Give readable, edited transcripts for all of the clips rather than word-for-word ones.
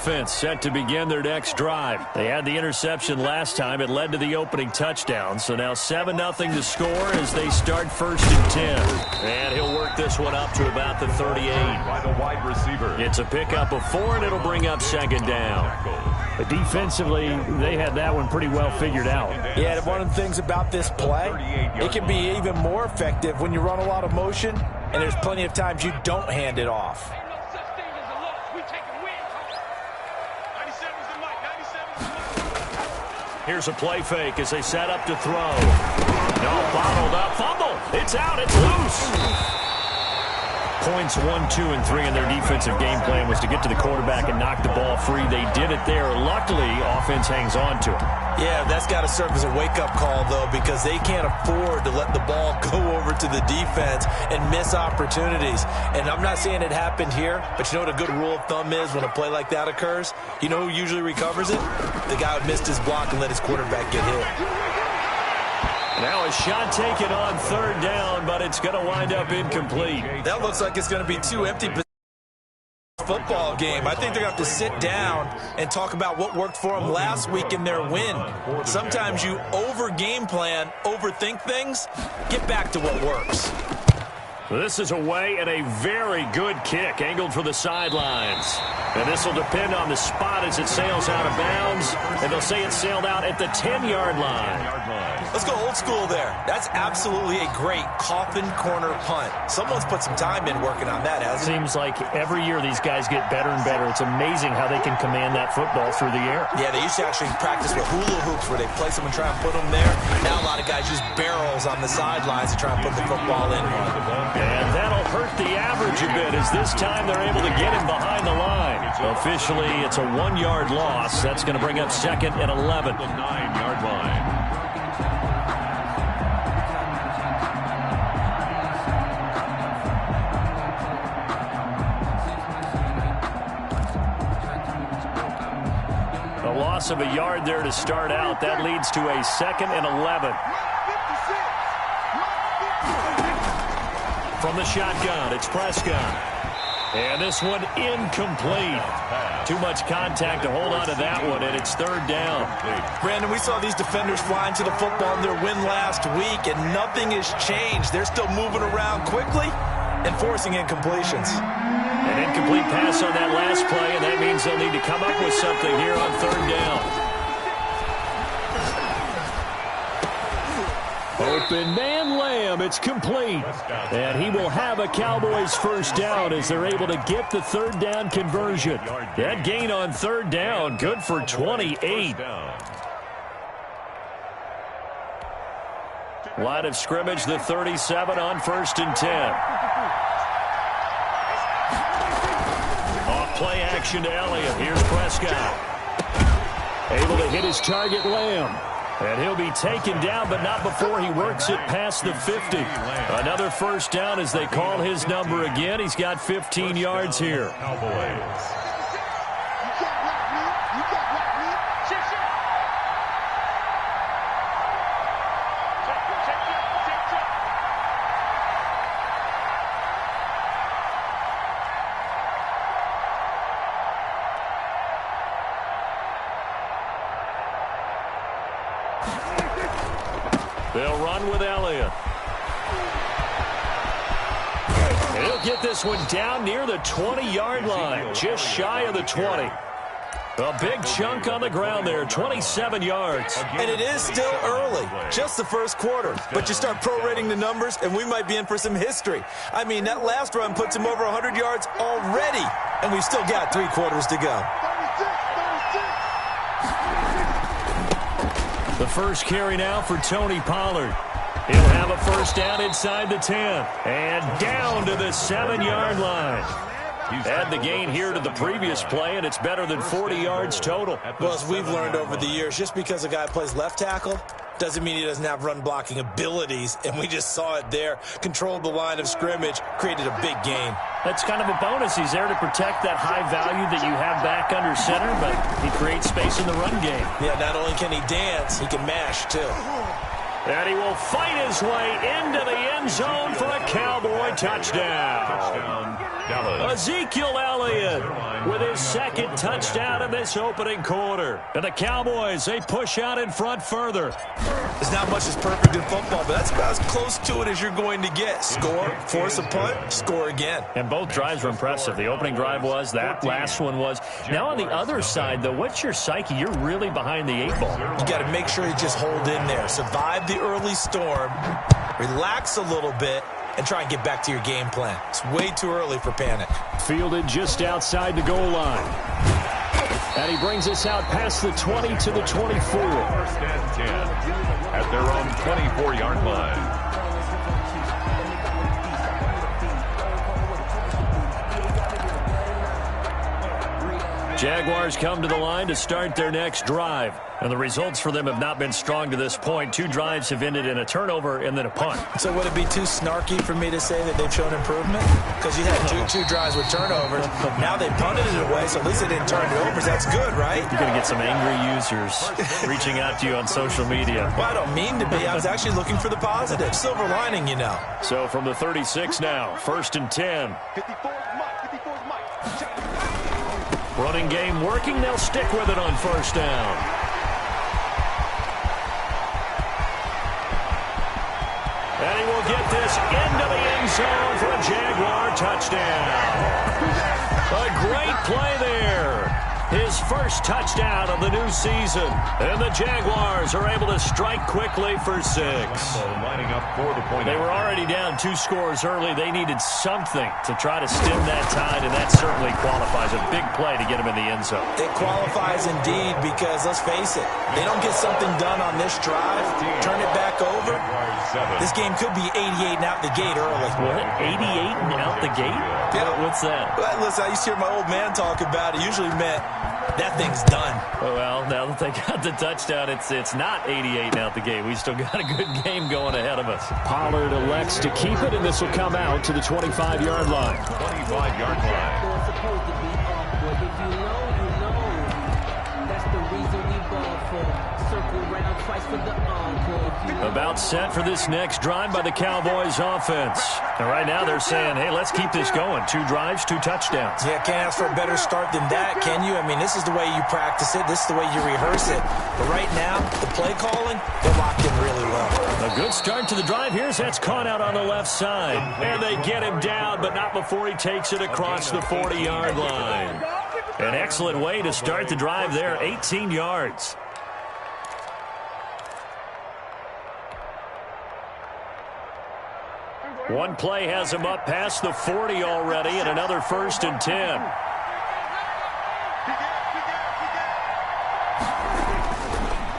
offense set to begin their next drive. They had the interception last time. It led to the opening touchdown. So now 7-0 to score as they start 1st and 10. And he'll work this one up to about the 38. By the wide receiver. It's a pickup of 4, and it'll bring up 2nd down. But defensively, they had that one pretty well figured out. Yeah, one of the things about this play, it can be even more effective when you run a lot of motion, and there's plenty of times you don't hand it off. Here's a play fake as they set up to throw. No, bottled up. Fumble. It's out. It's loose. Points 1, 2, and 3 in their defensive game plan was to get to the quarterback and knock the ball free. They did it there. Luckily, offense hangs on to it. Yeah, that's got to serve as a wake-up call, though, because they can't afford to let the ball go over to the defense and miss opportunities. And I'm not saying it happened here, but you know what a good rule of thumb is when a play like that occurs? You know who usually recovers it? The guy who missed his block and let his quarterback get hit. Now a shot taken on 3rd down, but it's going to wind up incomplete. That looks like it's going to be 2 empty football game. I think they're going to have to sit down and talk about what worked for them last week in their win. Sometimes you over-game plan, overthink things. Get back to what works. This is away and a very good kick, angled for the sidelines. And this will depend on the spot as it sails out of bounds. And they'll say it sailed out at the 10-yard line. Let's go old school there. That's absolutely a great coffin corner punt. Someone's put some time in working on that, hasn't it? Seems like every year these guys get better and better. It's amazing how they can command that football through the air. Yeah, they used to actually practice with hula hoops where they place them and try and put them there. Now a lot of guys use barrels on the sidelines to try and put the football in. And that'll hurt the average a bit as this time they're able to get him behind the line. Officially, it's a 1-yard loss. That's going to bring up 2nd and 11. The 9-yard line. A loss of a yard there to start out. That leads to a 2nd and 11. From the shotgun, it's Prescott. And this one incomplete. Too much contact to hold on to that one, and it's 3rd down. Brandon, we saw these defenders flying to the football in their win last week, and nothing has changed. They're still moving around quickly and forcing incompletions. An incomplete pass on that last play, and that means they'll need to come up with something here on 3rd down. Open man Lamb, it's complete. And he will have a Cowboys 1st down as they're able to get the 3rd down conversion. That gain on 3rd down, good for 28. Line of scrimmage, the 37 on 1st and 10. Off play action to Elliott. Here's Prescott. Able to hit his target, Lamb. And he'll be taken down, but not before he works it past the 50. Another 1st down as they call his number again. He's got 15 yards here. Cowboys. They'll run with Elliott. He'll get this one down near the 20-yard line, just shy of the 20. A big chunk on the ground there, 27 yards. And it is still early, just the 1st quarter. But you start prorating the numbers, and we might be in for some history. I mean, that last run puts him over 100 yards already, and we've still got 3 quarters to go. The first carry now for Tony Pollard. He'll have a 1st down inside the 10. And down to the 7-yard line. Add the gain here to the previous play, and it's better than 40 yards total. Well, as we've learned over the years, just because a guy plays left tackle doesn't mean he doesn't have run-blocking abilities, and we just saw it there. Controlled the line of scrimmage, created a big gain. That's kind of a bonus. He's there to protect that high value that you have back under center, but he creates space in the run game. Yeah, not only can he dance, he can mash, too. And he will fight his way into the end zone for a Cowboy touchdown. Ezekiel Elliott with his second touchdown in this opening quarter. And the Cowboys, they push out in front further. There's not much that's perfect in football, but that's about as close to it as you're going to get. Score, force a punt, score again. And both drives were impressive. The opening drive was, that last one was. Now on the other side, though, what's your psyche? You're really behind the 8 ball. You got to make sure you just hold in there. Survive the early storm, relax a little bit, and try and get back to your game plan. It's way too early for panic. Fielded just outside the goal line. And he brings us out past the 20 to the 24. First and 10 at their own 24-yard line. Jaguars come to the line to start their next drive. And the results for them have not been strong to this point. 2 drives have ended in a turnover and then a punt. So would it be too snarky for me to say that they've shown improvement? Because you had two drives with turnovers. Now they punted it away, so at least they didn't turn it over. So that's good, right? You're going to get some angry users reaching out to you on social media. Well, I don't mean to be. I was actually looking for the positive. Silver lining, you know. So from the 36 now, 1st and 10. Running game working. They'll stick with it on 1st down. And he will get this into the end zone for a Jaguar touchdown. A great play there. His first touchdown of the new season. And the Jaguars are able to strike quickly for 6. Lining up for the point. They were already down 2 scores early. They needed something to try to stem that tide, and that certainly qualifies. A big play to get him in the end zone. It qualifies indeed because, let's face it, they don't get something done on this drive, turn it back over, this game could be 88 and out the gate early. What? 88 and out the gate? Yeah. What's that? Well, listen, I used to hear my old man talk about it. Usually meant that thing's done. Well, now that they got the touchdown, it's not 88 and out the gate. We still got a good game going ahead of us. Pollard elects to keep it, and this will come out to the 25-yard line. 25-yard line. About set for this next drive by the Cowboys offense. And right now they're saying, hey, let's keep this going. 2 drives, 2 touchdowns. Yeah, can't ask for a better start than that, can you? I mean, this is the way you practice it. This is the way you rehearse it. But right now, the play calling, they're locked in really well. A good start to the drive. Here's that's caught out on the left side. And they get him down, but not before he takes it across the 40-yard line. An excellent way to start the drive there, 18 yards. One play has him up past the 40 already, and another 1st and 10.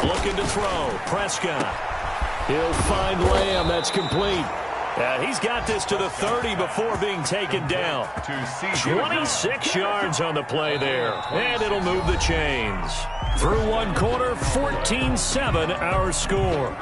Looking to throw. Prescott. He'll find Lamb. That's complete. He's got this to the 30 before being taken down. 26 yards on the play there. And it'll move the chains. Through 1 quarter, 14-7 our score.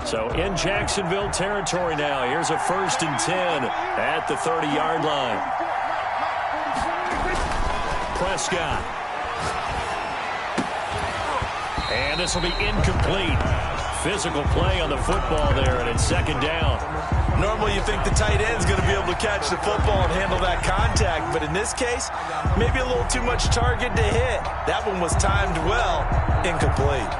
So in Jacksonville territory now. Here's a 1st and 10 at the 30-yard line. Prescott. And this will be incomplete. Physical play on the football there, and it's 2nd down. Normally you think the tight end's going to be able to catch the football and handle that contact, but in this case, maybe a little too much target to hit. That one was timed well, incomplete.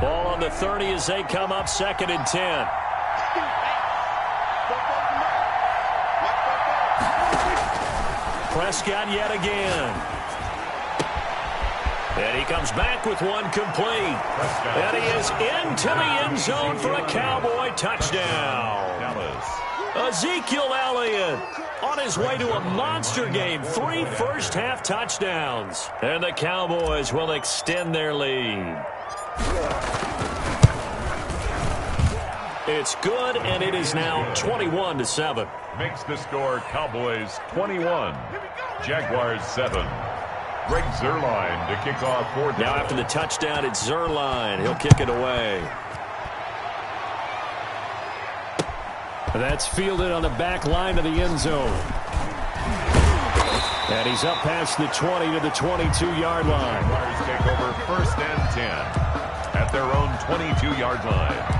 Ball on the 30 as they come up 2nd and 10. Prescott yet again. And he comes back with one complete. And he is into the end zone for a Cowboy touchdown. Ezekiel Elliott on his way to a monster game. 3 first-half touchdowns. And the Cowboys will extend their lead. It's good, and it is now 21-7. Makes the score Cowboys 21, Jaguars 7. Greg Zuerlein to kick off fourth down. Now after the touchdown, it's Zuerlein. He'll kick it away. That's fielded on the back line of the end zone. And he's up past the 20 to the 22-yard line. Jaguars take over 1st and 10 at their own 22-yard line.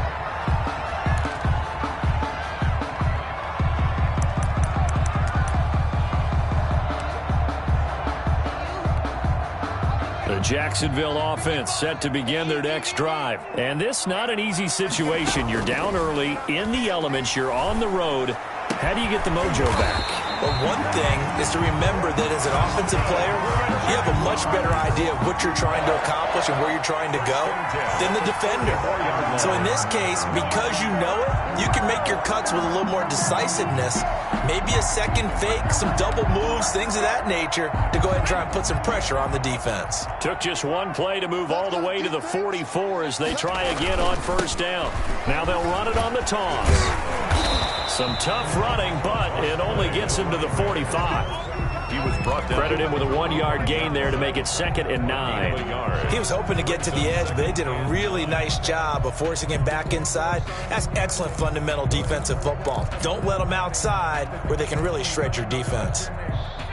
The Jacksonville offense set to begin their next drive. And this not an easy situation. You're down early, in the elements, you're on the road. How do you get the mojo back? Well, one thing is to remember that as an offensive player, you have a much better idea of what you're trying to accomplish and where you're trying to go than the defender. So in this case, because you know it, you can make your cuts with a little more decisiveness, maybe a second fake, some double moves, things of that nature, to go ahead and try and put some pressure on the defense. Took just one play to move all the way to the 44 as they try again on 1st down. Now they'll run it on the toss. Some tough running, but it only gets him to the 45. He was brought down. Credit him with a 1-yard gain there to make it 2nd and 9. He was hoping to get to the edge, but they did a really nice job of forcing him back inside. That's excellent fundamental defensive football. Don't let them outside where they can really shred your defense.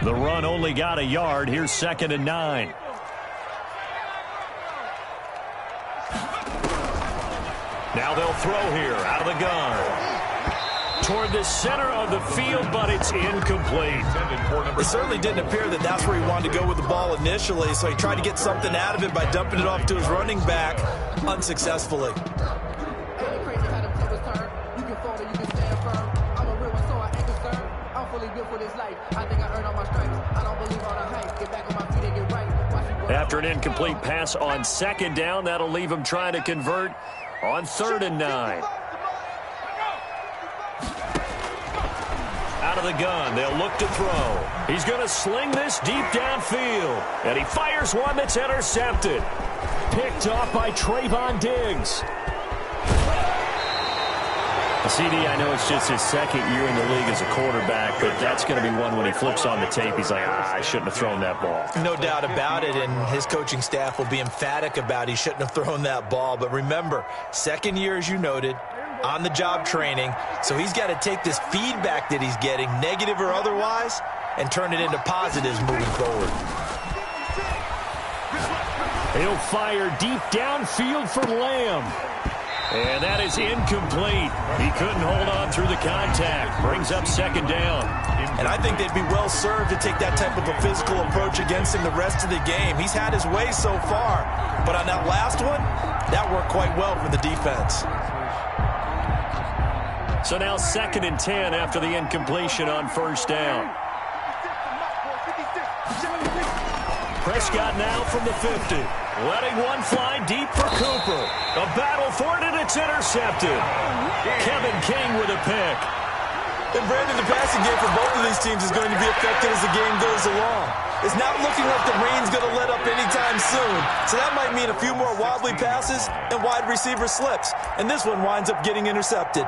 The run only got a yard. Here's 2nd and 9. Now they'll throw here out of the gun. Toward the center of the field, but it's incomplete. It certainly didn't appear that that's where he wanted to go with the ball initially, so he tried to get something out of it by dumping it off to his running back unsuccessfully. After an incomplete pass on 2nd down, that'll leave him trying to convert on 3rd and 9. Out of the gun, they'll look to throw. He's going to sling this deep downfield, and he fires one that's intercepted. Picked off by Trayvon Diggs. CD, I know it's just his 2nd year in the league as a quarterback, but that's going to be one when he flips on the tape, he's like, I shouldn't have thrown that ball. No doubt about it, and his coaching staff will be emphatic about he shouldn't have thrown that ball. But remember, 2nd year, as you noted, on-the-job training, so he's got to take this feedback that he's getting, negative or otherwise, and turn it into positives moving forward. He'll fire deep downfield for Lamb. And that is incomplete. He couldn't hold on through the contact. Brings up 2nd down. And I think they'd be well served to take that type of a physical approach against him the rest of the game. He's had his way so far, but on that last one, that worked quite well for the defense. So now 2nd and 10 after the incompletion on 1st down. Prescott now from the 50. Letting one fly deep for Cooper. A battle for it, and it's intercepted. Kevin King with a pick. And Brandon, the passing game for both of these teams is going to be affected as the game goes along. It's not looking like the rain's going to let up anytime soon. So that might mean a few more wobbly passes and wide receiver slips. And this one winds up getting intercepted.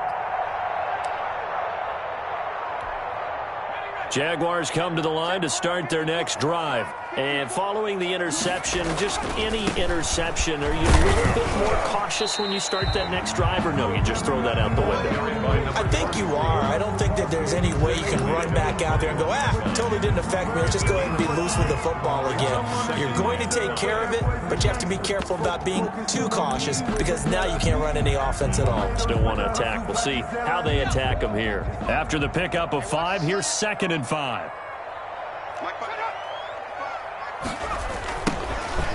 Jaguars come to the line to start their next drive. And following the interception, just any interception, are you a little bit more cautious when you start that next drive, or no, you just throw that out the window? I think you are. I don't think that there's any way you can run back out there and go, totally didn't affect me. Let's just go ahead and be loose with the football again. You're going to take care of it, but you have to be careful about being too cautious because now you can't run any offense at all. Still want to attack. We'll see how they attack them here. After the pickup of 5, here's 2nd and 5.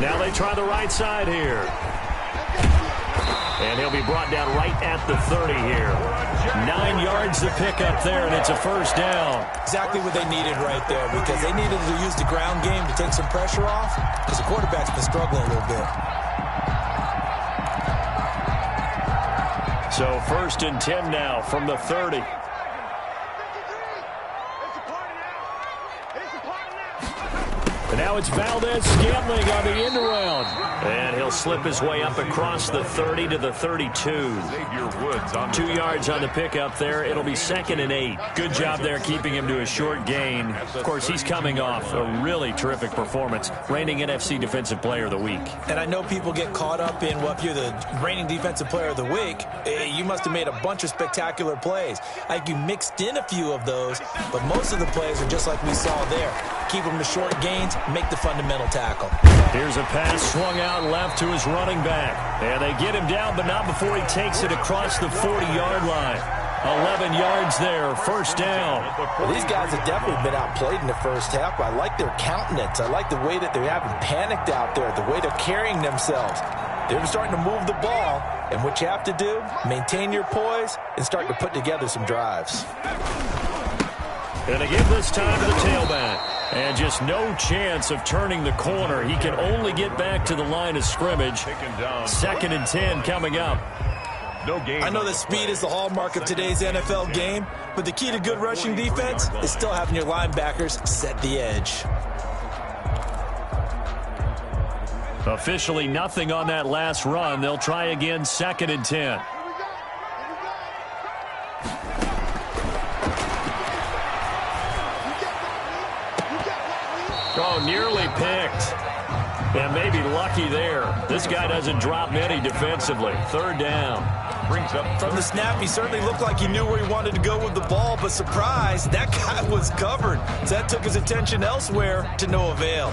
Now they try the right side here. And he'll be brought down right at the 30 here. 9 yards to pick up there, and it's a 1st down. Exactly what they needed right there, because they needed to use the ground game to take some pressure off, because the quarterback's been struggling a little bit. So 1st and 10 now from the 30. And now it's Valdez-Scantling on the end around. And he'll slip his way up across the 30 to the 32. 2 yards on the pickup there. It'll be 2nd and 8. Good job there keeping him to a short gain. Of course, he's coming off a really terrific performance. Reigning NFC Defensive Player of the Week. And I know people get caught up in, well, if you're the reigning Defensive Player of the Week, you must have made a bunch of spectacular plays. I think you mixed in a few of those, but most of the plays are just like we saw there. Keep them to short gains, make the fundamental tackle. Here's a pass swung out left to his running back. And they get him down, but not before he takes it across the 40-yard line. 11 yards there, first down. Well, these guys have definitely been outplayed in the first half. I like their countenance. I like the way that they haven't panicked out there, the way they're carrying themselves. They're starting to move the ball, and what you have to do, maintain your poise and start to put together some drives. And they give this time to the tailback. And just no chance of turning the corner. He can only get back to the line of scrimmage. 2nd and 10 coming up. I know that speed is the hallmark of today's NFL game, but the key to good rushing defense is still having your linebackers set the edge. Officially nothing on that last run. They'll try again, 2nd and 10. Oh, nearly picked. And maybe lucky there. This guy doesn't drop many defensively. 3rd down. From the snap, he certainly looked like he knew where he wanted to go with the ball, but surprise, that guy was covered. So that took his attention elsewhere to no avail.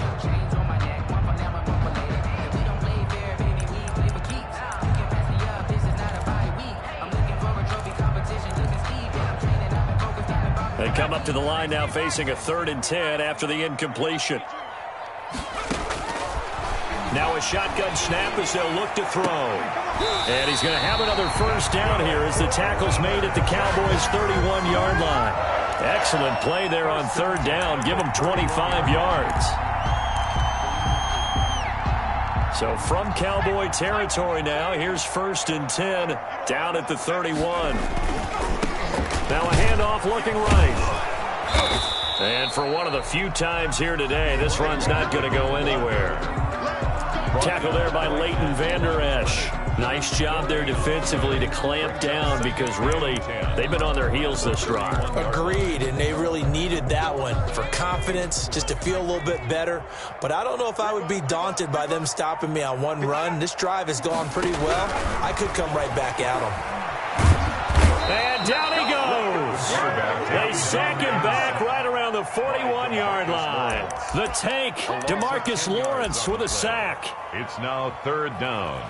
They come up to the line now facing a 3rd and 10 after the incompletion. Now a shotgun snap as they'll look to throw. And he's going to have another first down here as the tackle's made at the Cowboys' 31-yard line. Excellent play there on 3rd down. Give them 25 yards. So from Cowboy territory now, here's 1st and 10 down at the 31. Now a handoff looking right. And for one of the few times here today, this run's not going to go anywhere. Tackle there by Leighton Vander Esch. Nice job there defensively to clamp down because really they've been on their heels this drive. Agreed, and they really needed that one for confidence, just to feel a little bit better. But I don't know if I would be daunted by them stopping me on one run. This drive has gone pretty well. I could come right back at them. And down he goes. They sack him back right around the 41-yard line. The tank, DeMarcus Lawrence with a sack. It's now 3rd down.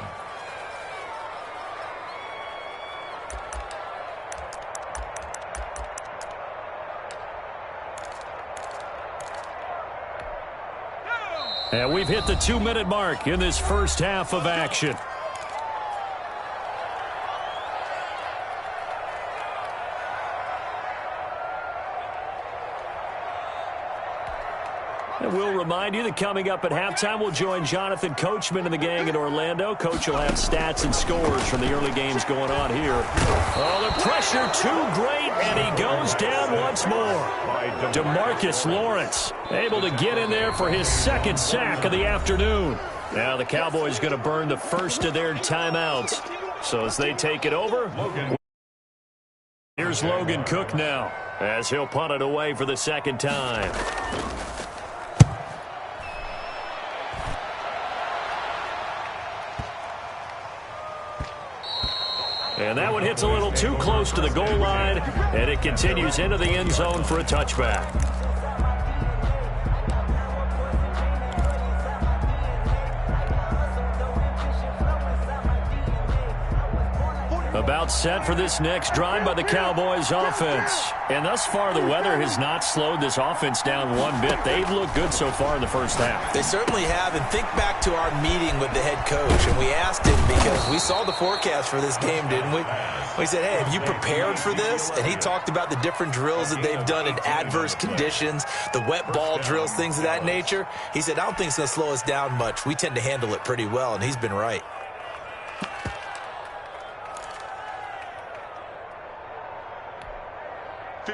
And we've hit the 2-minute mark in this first half of action. And we'll remind you that coming up at halftime, we'll join Jonathan Coachman and the gang in Orlando. Coach will have stats and scores from the early games going on here. Oh, the pressure too great, and he goes down once more. DeMarcus Lawrence able to get in there for his 2nd sack of the afternoon. Now the Cowboys going to burn the first of their timeouts. So as they take it over, here's Logan Cook now as he'll punt it away for the 2nd time. And that one hits a little too close to the goal line, and it continues into the end zone for a touchback. About set for this next drive by the Cowboys offense. And thus far, the weather has not slowed this offense down one bit. They've looked good so far in the first half. They certainly have. And think back to our meeting with the head coach. And we asked him because we saw the forecast for this game, didn't we? We said, hey, have you prepared for this? And he talked about the different drills that they've done in adverse conditions, the wet ball drills, things of that nature. He said, I don't think it's going to slow us down much. We tend to handle it pretty well, and he's been right.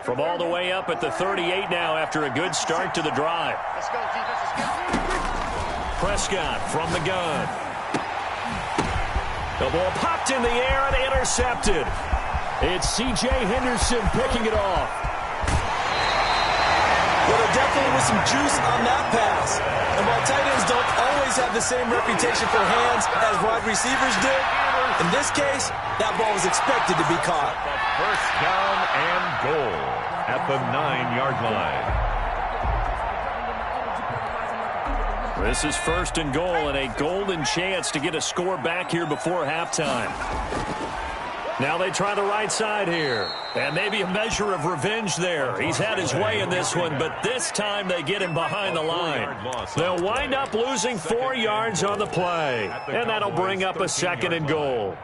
From all the way up at the 38 now after a good start to the drive. Let's go, defense. Let's go. Prescott from the gun. The ball popped in the air and intercepted. It's C.J. Henderson picking it off. Well, there definitely was some juice on that pass. And while tight ends don't always have the same reputation for hands as wide receivers do, in this case, that ball was expected to be caught. First down and goal at the 9-yard line. This is first and goal and a golden chance to get a score back here before halftime. Now they try the right side here. And maybe a measure of revenge there. He's had his way in this one, but this time they get him behind the line. They'll wind up losing 4 yards on the play. And that'll bring up a second and goal.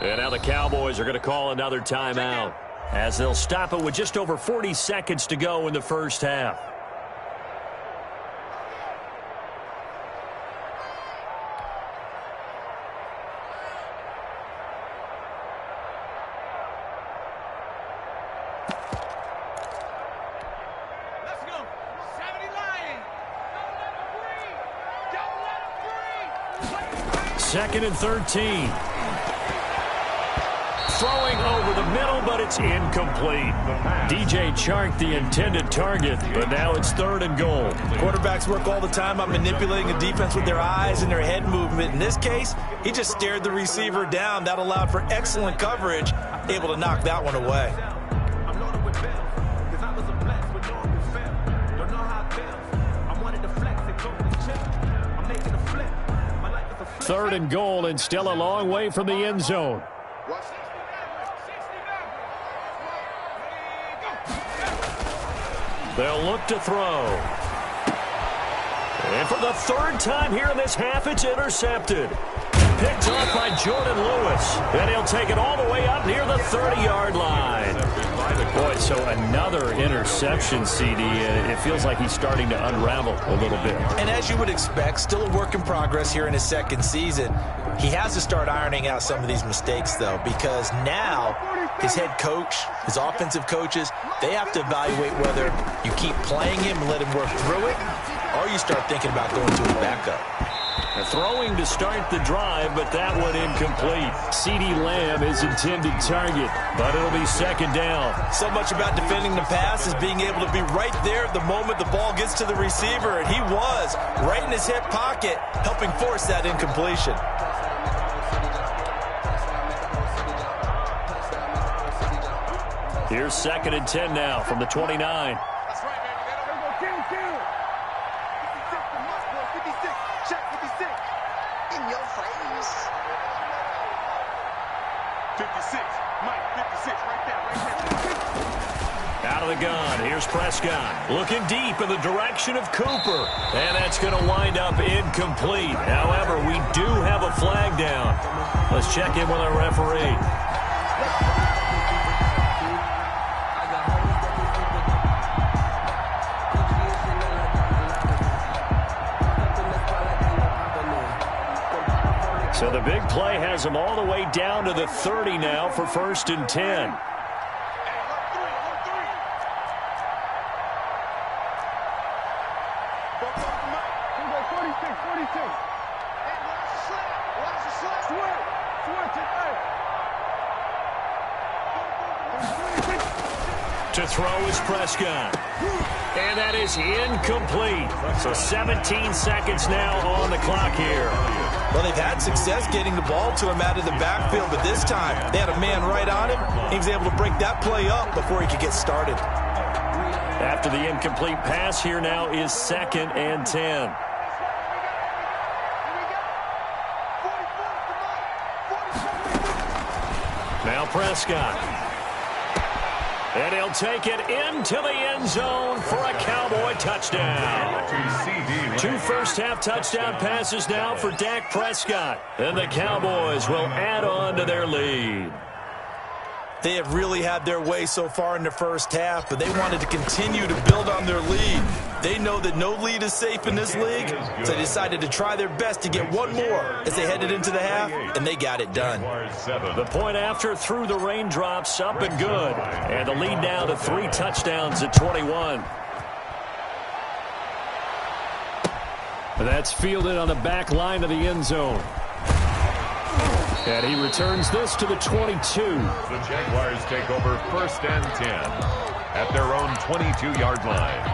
And now the Cowboys are going to call another timeout as they'll stop it with just over 40 seconds to go in the first half. Let's go. 70 Lions. Don't let them breathe. Second and 13. Throwing over the middle, but it's incomplete. DJ Chark, the intended target, but now it's third and goal. Quarterbacks work all the time on manipulating a defense with their eyes and their head movement. In this case, he just stared the receiver down. That allowed for excellent coverage, able to knock that one away. Third and goal and still a long way from the end zone. They'll look to throw. And for the third time here in this half, it's intercepted. Picked off by Jordan Lewis. And he'll take it all the way up near the 30-yard line. Boy, so another interception, CD. It feels like he's starting to unravel a little bit. And as you would expect, still a work in progress here in his second season. He has to start ironing out some of these mistakes, though, because now his head coach, his offensive coaches, they have to evaluate whether you keep playing him and let him work through it, or you start thinking about going to his backup. Throwing to start the drive, but that one incomplete. CeeDee Lamb is intended target, but it'll be second down. So much about defending the pass is being able to be right there at the moment the ball gets to the receiver, and he was right in his hip pocket, helping force that incompletion. Here's second and 10 now from the 29. That's right, baby. They don't go kill. 56, check 56. In your face. 56, Mike, 56, right there. Out of the gun, here's Prescott. Looking deep in the direction of Cooper. And that's going to wind up incomplete. However, we do have a flag down. Let's check in with our referee. So the big play has him all the way down to the 30 now for first and 10. To throw is Prescott. And that is incomplete. So 17 seconds now on the clock here. Well, they've had success getting the ball to him out of the backfield, but this time they had a man right on him. He was able to break that play up before he could get started. After the incomplete pass, here now is second and 10. Now Prescott. And he'll take it into the end zone for a Cowboy touchdown. 2 first-half touchdown passes now for Dak Prescott. And the Cowboys will add on to their lead. They have really had their way so far in the first half, but they wanted to continue to build on their lead. They know that no lead is safe in this league, so they decided to try their best to get one more as they headed into the half, and they got it done. The point after through the raindrops, up and good. And the lead now to 3 touchdowns at 21. That's fielded on the back line of the end zone. And he returns this to the 22. The Jaguars take over 1st and 10 at their own 22-yard line.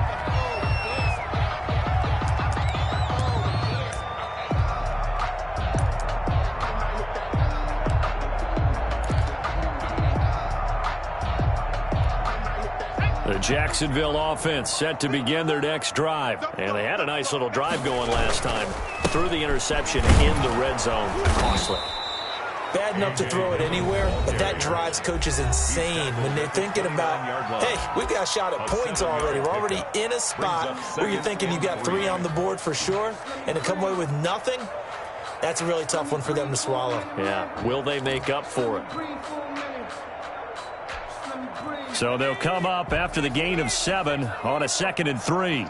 The Jacksonville offense set to begin their next drive. And they had a nice little drive going last time. Threw the interception in the red zone. Costly. Bad enough to throw it anywhere, but that drives coaches insane when they're thinking about, hey, we've got a shot at points already. We're already in a spot where you're thinking you've got 3 on the board for sure, and to come away with nothing, that's a really tough one for them to swallow. Yeah, will they make up for it? So they'll come up after the gain of 7 on a 2nd and 3.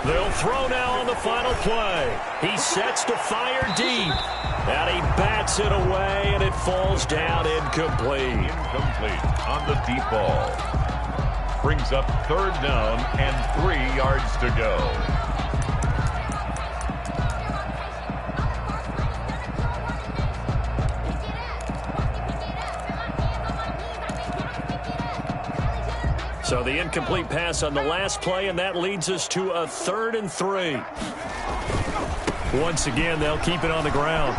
They'll throw now on the final play. He sets to fire deep. And he bats it away, and it falls down incomplete. Incomplete on the deep ball. Brings up 3rd down and 3 yards to go. So the incomplete pass on the last play, and that leads us to a 3rd and 3. Once again, they'll keep it on the ground.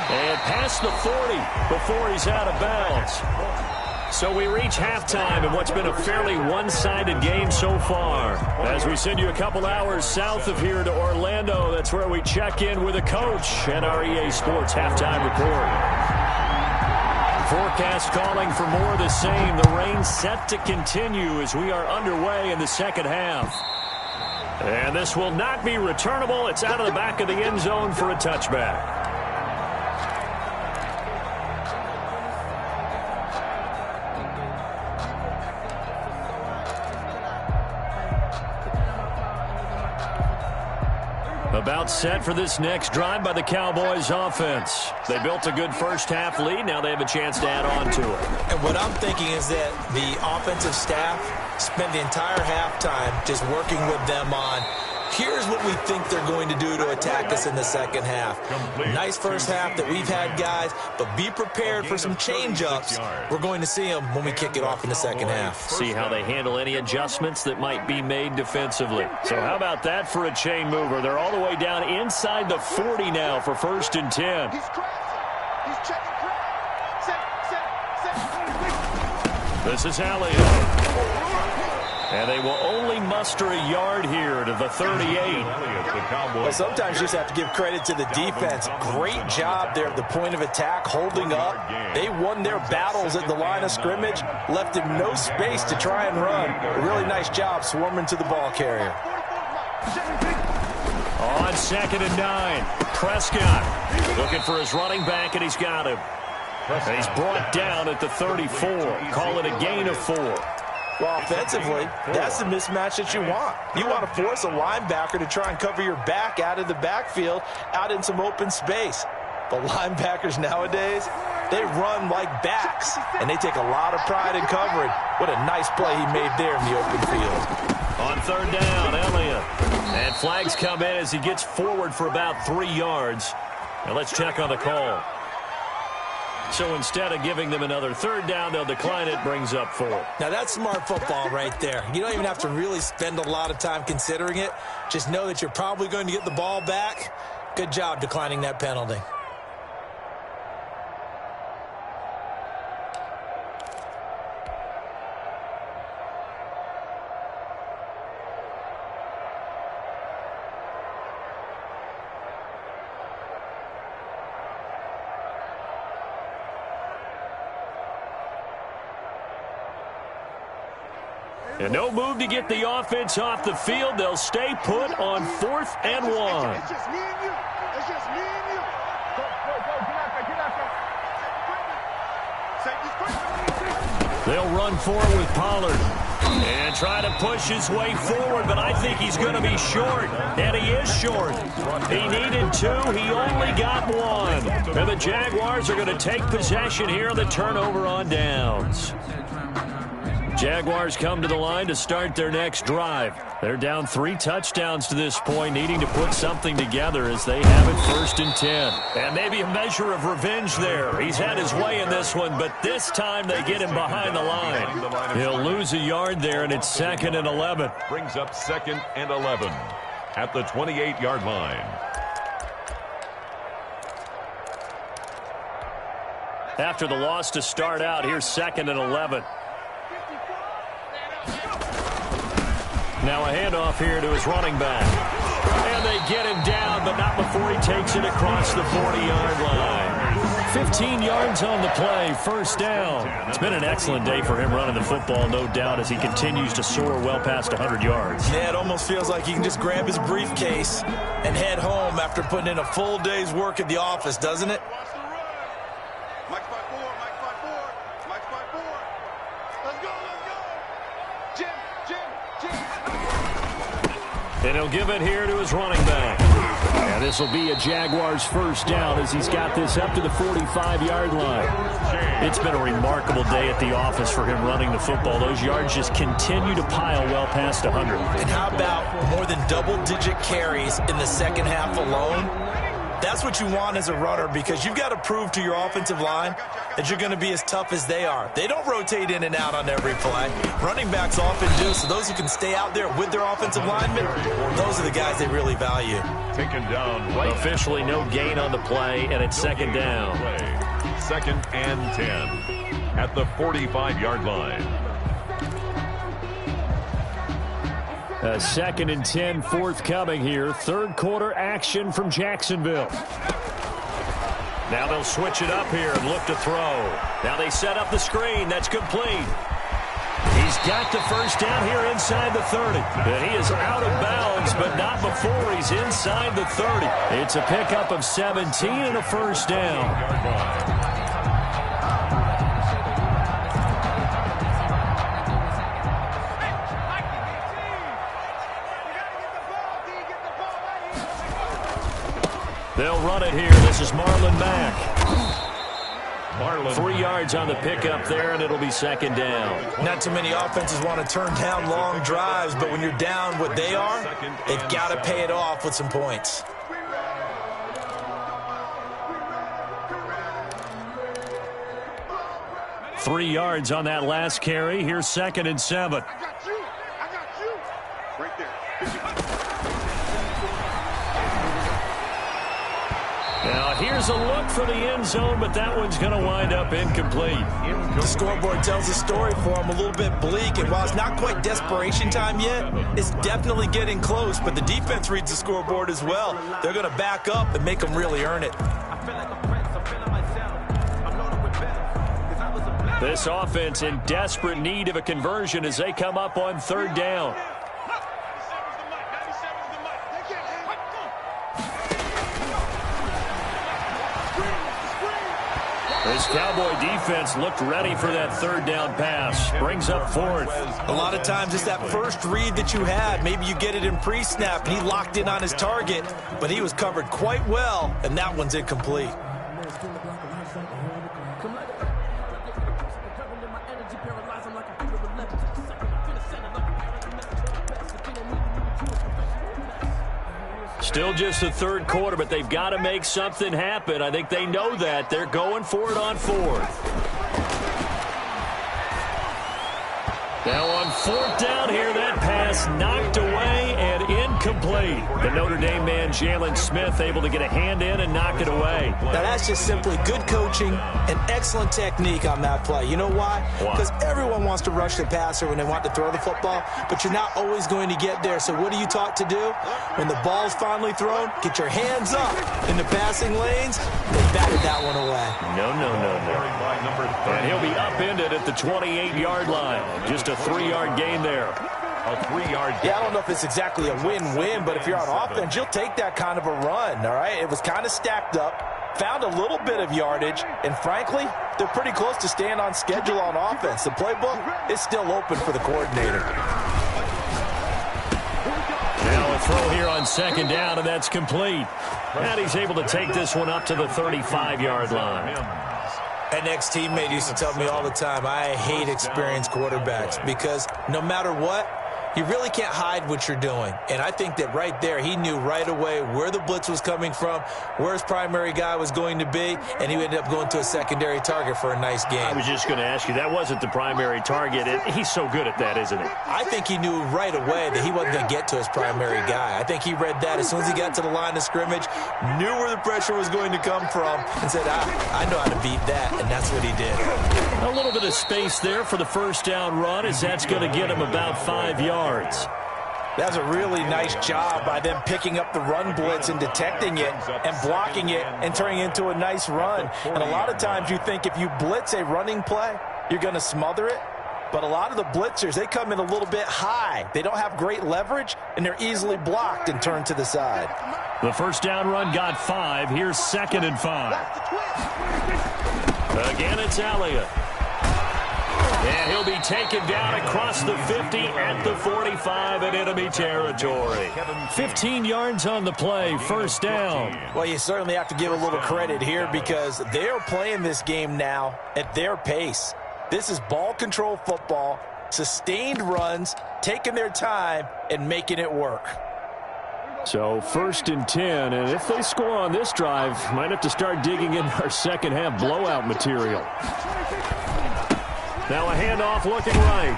And past the 40 before he's out of bounds. So we reach halftime in what's been a fairly one-sided game so far. As we send you a couple hours south of here to Orlando, that's where we check in with a coach and our EA Sports halftime report. Forecast calling for more of the same. The rain set to continue as we are underway in the second half. And this will not be returnable. It's out of the back of the end zone for a touchback. About set for this next drive by the Cowboys offense. They built a good first half lead. Now they have a chance to add on to it. And what I'm thinking is that the offensive staff spent the entire halftime just working with them on, here's what we think they're going to do to attack us in the second half. Nice first half that we've had, guys, but be prepared for some change-ups. We're going to see them when we kick it off in the second half. See how they handle any adjustments that might be made defensively. So how about that for a chain mover? They're all the way down inside the 40 now for 1st and 10. He's crossing. He's checking. This is Elliott. And they will only muster a yard here to the 38. Well, sometimes you just have to give credit to the defense. Great job there at the point of attack, holding up. They won their battles at the line of scrimmage, left him no space to try and run. A really nice job swarming to the ball carrier. On 2nd and 9, Prescott looking for his running back, and he's got him. And he's brought down at the 34. Call it a gain of 4. Well, offensively, that's the mismatch that you want. You want to force a linebacker to try and cover your back out of the backfield, out in some open space. But linebackers nowadays, they run like backs, and they take a lot of pride in covering. What a nice play he made there in the open field. On 3rd down, Elliott. And flags come in as he gets forward for about 3 yards. Now let's check on the call. So instead of giving them another 3rd down, they'll decline it, brings up 4. Now that's smart football right there. You don't even have to really spend a lot of time considering it. Just know that you're probably going to get the ball back. Good job declining that penalty. And no move to get the offense off the field. They'll stay put on 4th and 1. It's just me and you. It's just me and you. Go. They'll run for it with Pollard. And try to push his way forward, but I think he's going to be short. And he is short. He needed 2. He only got 1. And the Jaguars are going to take possession here on the turnover on downs. Jaguars come to the line to start their next drive. They're down 3 touchdowns to this point, needing to put something together as they have it 1st and 10. And maybe a measure of revenge there. He's had his way in this one, but this time they get him behind the line. He'll lose a yard there, and it's 2nd and 11. Brings up 2nd and 11 at the 28-yard line. After the loss to start out, here's 2nd and 11. Now a handoff here to his running back. And they get him down, but not before he takes it across the 40-yard line. 15 yards on the play, 1st down. It's been an excellent day for him running the football, no doubt, as he continues to soar well past 100 yards. Yeah, it almost feels like he can just grab his briefcase and head home after putting in a full day's work at the office, doesn't it? And he'll give it here to his running back. And this will be a Jaguars 1st down as he's got this up to the 45-yard line. It's been a remarkable day at the office for him running the football. Those yards just continue to pile well past 100. And how about more than double-digit carries in the second half alone? That's what you want as a runner, because you've got to prove to your offensive line that you're going to be as tough as they are. They don't rotate in and out on every play. Running backs often do, so those who can stay out there with their offensive linemen, those are the guys they really value. Taken down right. Officially no gain on the play, and it's 2nd down. 2nd and 10 at the 45-yard line. A 2nd and 10 forthcoming here. 3rd quarter action from Jacksonville. Now they'll switch it up here and look to throw. Now they set up the screen. That's complete. He's got the 1st down here inside the 30. And he is out of bounds, but not before he's inside the 30. It's a pickup of 17 and a 1st down. They'll run it here. This is Marlon Mack. 3 yards on the pickup there, and it'll be 2nd down. Not too many offenses want to turn down long drives, but when you're down what they are, they've got to pay it off with some points. Three yards on that last carry. Here's 2nd and 7. I got you. Right there. Now here's a look for the end zone, but that one's going to wind up incomplete. The scoreboard tells the story for him a little bit bleak, and while it's not quite desperation time yet, it's definitely getting close, but the defense reads the scoreboard as well. They're going to back up and make them really earn it. This offense in desperate need of a conversion as they come up on 3rd down. This Cowboy defense looked ready for that 3rd down pass. Brings up 4th. A lot of times it's that first read that you had. Maybe you get it in pre-snap, and he locked in on his target, but he was covered quite well, and that one's incomplete. Still just the 3rd quarter, but they've got to make something happen. I think they know that. They're going for it on 4th. Now on 4th down here, that pass knocked away and incomplete. The Notre Dame man, Jalen Smith, able to get a hand in and knock it away. Now that's just simply good coaching and excellent technique on that play. You know why? Because everyone wants to rush the passer when they want to throw the football, but you're not always going to get there. So what are you taught to do? When the ball's finally thrown, get your hands up in the passing lanes. They batted that one away. No. And he'll be upended at the 28-yard line. Just a 3-yard gain there. A 3-yard gain. Yeah, I don't know if it's exactly a win-win, but if you're on offense, you'll take that kind of a run, all right? It was kind of stacked up. found a little bit of yardage, and frankly, they're pretty close to staying on schedule on offense. The playbook is still open for the coordinator. Now a throw here on second down, and that's complete. And he's able to take this one up to the 35-yard line. An ex-teammate used to tell me all the time, I hate experienced quarterbacks because no matter what, you really can't hide what you're doing. And I think that right there, he knew right away where the blitz was coming from, where his primary guy was going to be, and he ended up going to a secondary target for a nice game. I was just going to ask you, that wasn't the primary target. He's so good at that, isn't he? I think he knew right away that he wasn't going to get to his primary guy. I think he read that as soon as he got to the line of scrimmage, knew where the pressure was going to come from, and said, I know how to beat that, and that's what he did. A little bit of space there for the first down run, as that's going to get him about 5 yards. That was a really nice job by them picking up the run blitz and detecting it and blocking it and turning it into a nice run. And a lot of times you think if you blitz a running play, you're going to smother it. But a lot of the blitzers, they come in a little bit high. They don't have great leverage, and they're easily blocked and turned to the side. The first down run got 5. Here's 2nd and 5. Again, it's Elliott. And he'll be taken down across the 50 at the 45 in enemy territory. 15 yards on the play, first down. Well, you certainly have to give a little credit here because they're playing this game now at their pace. This is ball control football, sustained runs, taking their time and making it work. So 1st and 10, and if they score on this drive, might have to start digging in our second half blowout material. Now a handoff looking right.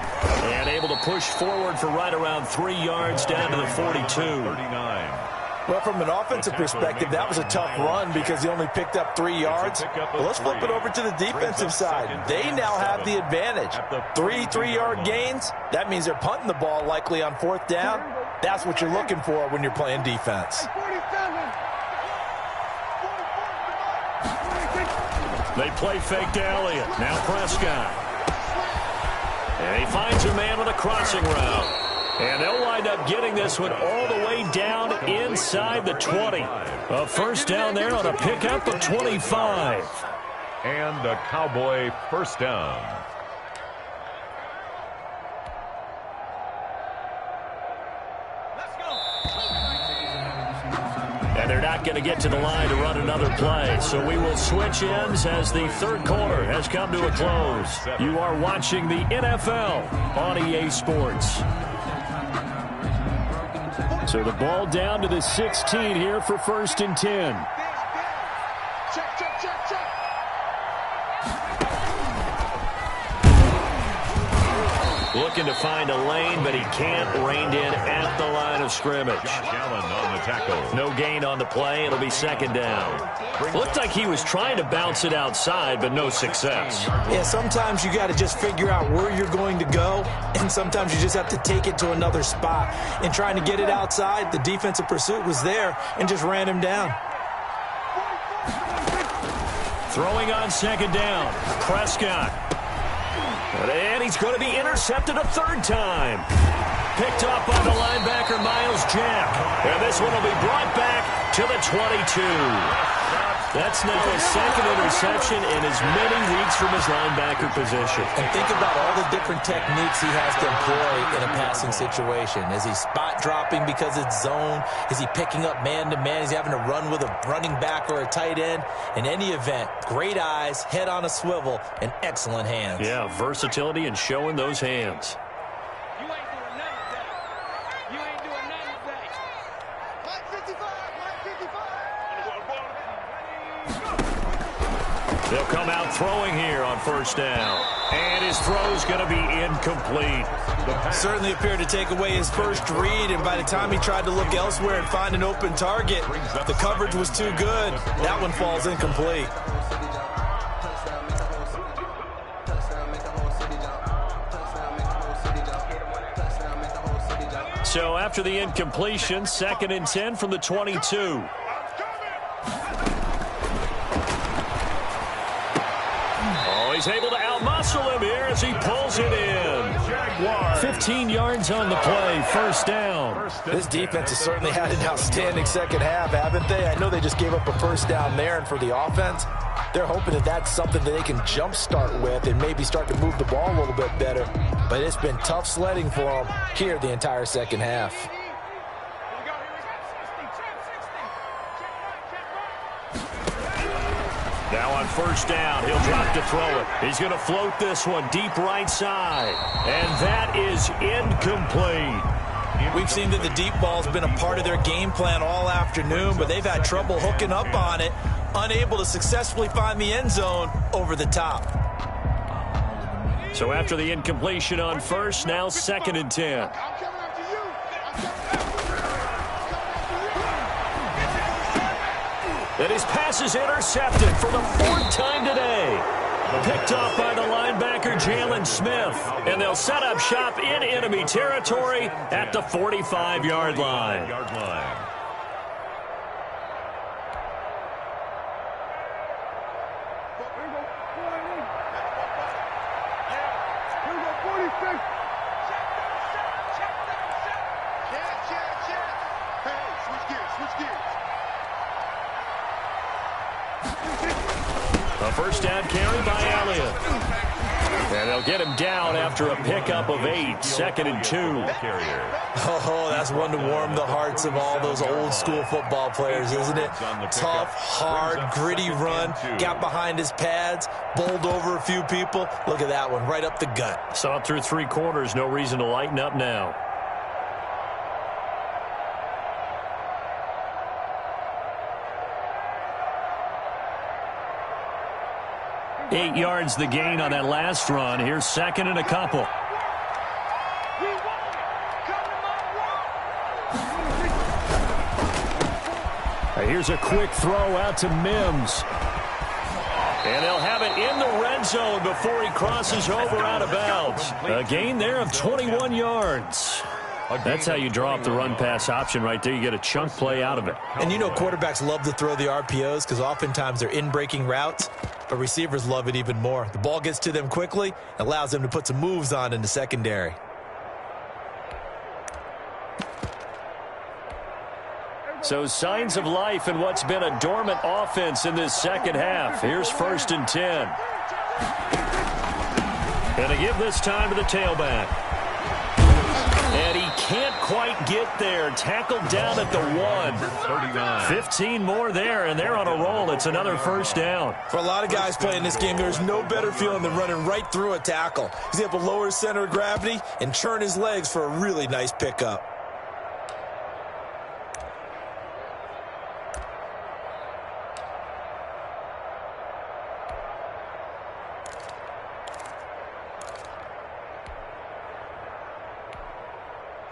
And able to push forward for right around 3 yards down to the 42. Well, from an offensive perspective, that was a tough run because he only picked up 3 yards. Well, let's flip it over to the defensive side. They now have the advantage. 3 3-yard gains, that means they're punting the ball likely on 4th down. That's what you're looking for when you're playing defense. They play fake to Elliott. Now Prescott. And he finds a man with a crossing route. And they'll wind up getting this one all the way down inside the 20. A first down there on a pickup of 25. And a Cowboy first down. And they're not going to get to the line to run another play. So we will switch ends as the third quarter has come to a close. You are watching the NFL on EA Sports. So the ball down to the 16 here for 1st and 10. Looking to find a lane, but he can't. Reined in at the line of scrimmage. Josh Allen on the tackle. No gain on the play. It'll be 2nd down. Looked like he was trying to bounce it outside, but no success. Yeah, sometimes you got to just figure out where you're going to go, and sometimes you just have to take it to another spot. In trying to get it outside, the defensive pursuit was there and just ran him down. Throwing on 2nd down. Prescott. And he's going to be intercepted a 3rd time. Picked up by the linebacker, Miles Jack. And this one will be brought back to the 22. That's now his 2nd interception in as many weeks from his linebacker position. And think about all the different techniques he has to employ in a passing situation. Is he spot dropping because it's zone? Is he picking up man-to-man? Is he having to run with a running back or a tight end? In any event, great eyes, head on a swivel, and excellent hands. Yeah, versatility and showing those hands. They'll come out throwing here on 1st down. And his throw's going to be incomplete. Certainly appeared to take away his first read, and by the time he tried to look elsewhere and find an open target, the coverage was too good. That one falls incomplete. So after the incompletion, 2nd and 10 from the 22. he's able to outmuscle him here as he pulls it in. 15 yards on the play, first down. This defense has certainly had an outstanding second half, haven't they? I know they just gave up a first down there, and for the offense, they're hoping that that's something that they can jumpstart with and maybe start to move the ball a little bit better. But it's been tough sledding for them here the entire second half. Now on first down, he'll drop to throw it. He's going to float this one deep right side. And that is incomplete. We've seen that the deep ball's been a part of their game plan all afternoon, but they've had trouble hooking up on it, unable to successfully find the end zone over the top. So after the incompletion on first, now 2nd and 10. And his pass is intercepted for the 4th time today. Picked off by the linebacker, Jalen Smith. And they'll set up shop in enemy territory at the 45-yard line. A first down carry by Elliott. And they'll get him down after a pickup of 8. 2nd and 2. Oh, that's one to warm the hearts of all those old school football players, isn't it? Tough, hard, gritty run. Got behind his pads, bowled over a few people. Look at that one, right up the gut. Saw it through 3 quarters. No reason to lighten up now. Eight yards the gain on that last run. Here's 2nd and a couple. Here's a quick throw out to Mims. And they'll have it in the red zone before he crosses over out of bounds. A gain there of 21 yards. That's how you draw up the run-pass option right there. You get a chunk play out of it. And you know quarterbacks love to throw the RPOs because oftentimes they're in-breaking routes, but receivers love it even more. The ball gets to them quickly, allows them to put some moves on in the secondary. So signs of life in what's been a dormant offense in this second half. Here's 1st and 10. And to give this time to the tailback. And he can't quite get there. Tackled down at the 1. 15 more there, and they're on a roll. It's another first down. For a lot of guys playing this game, there's no better feeling than running right through a tackle. He's able to lower his center of gravity and turn his legs for a really nice pickup.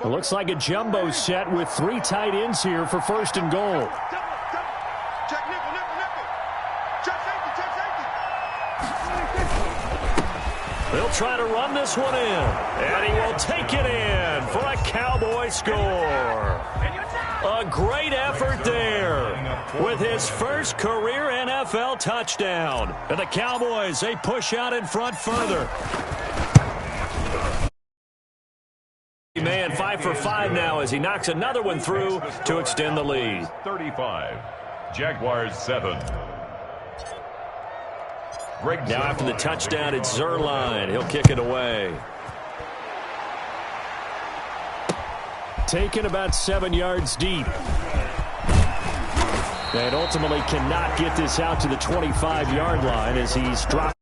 It looks like a jumbo set with 3 tight ends here for 1st and goal. They'll try to run this one in, and he will take it in for a Cowboy score. A great effort there with his first career NFL touchdown. And the Cowboys, they push out in front further. Man, 5 for 5 now as he knocks another one through to extend the lead. 35, Jaguars 7. Now after the touchdown, it's Zerline. He'll kick it away. Taken about 7 yards deep. And ultimately cannot get this out to the 25-yard line as he's dropped.